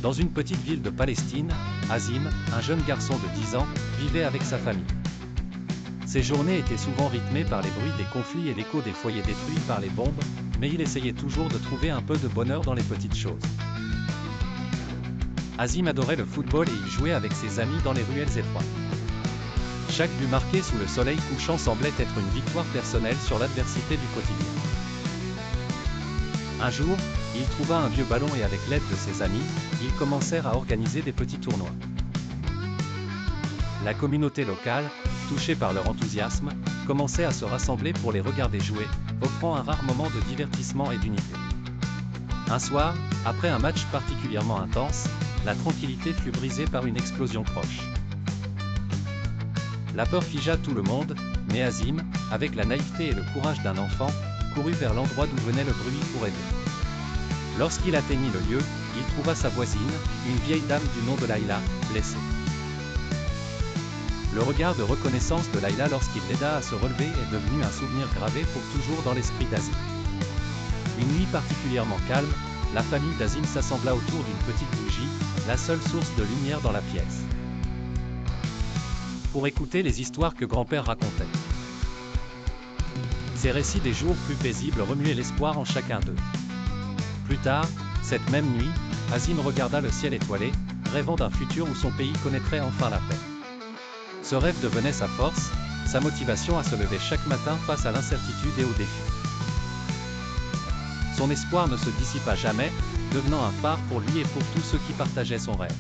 Dans une petite ville de Palestine, Azim, un jeune garçon de 10 ans, vivait avec sa famille. Ses journées étaient souvent rythmées par les bruits des conflits et l'écho des foyers détruits par les bombes, mais il essayait toujours de trouver un peu de bonheur dans les petites choses. Azim adorait le football et il jouait avec ses amis dans les ruelles étroites. Chaque but marqué sous le soleil couchant semblait être une victoire personnelle sur l'adversité du quotidien. Un jour, il trouva un vieux ballon et avec l'aide de ses amis, ils commencèrent à organiser des petits tournois. La communauté locale, touchée par leur enthousiasme, commençait à se rassembler pour les regarder jouer, offrant un rare moment de divertissement et d'unité. Un soir, après un match particulièrement intense, la tranquillité fut brisée par une explosion proche. La peur figea tout le monde, mais Azim, avec la naïveté et le courage d'un enfant, courut vers l'endroit d'où venait le bruit pour aider. Lorsqu'il atteignit le lieu, il trouva sa voisine, une vieille dame du nom de Laïla, blessée. Le regard de reconnaissance de Laïla lorsqu'il l'aida à se relever est devenu un souvenir gravé pour toujours dans l'esprit d'Azim. Une nuit particulièrement calme, la famille d'Azim s'assembla autour d'une petite bougie, la seule source de lumière dans la pièce. Pour écouter les histoires que grand-père racontait. Ces récits des jours plus paisibles remuaient l'espoir en chacun d'eux. Plus tard, cette même nuit, Azim regarda le ciel étoilé, rêvant d'un futur où son pays connaîtrait enfin la paix. Ce rêve devenait sa force, sa motivation à se lever chaque matin face à l'incertitude et aux défis. Son espoir ne se dissipa jamais, devenant un phare pour lui et pour tous ceux qui partageaient son rêve.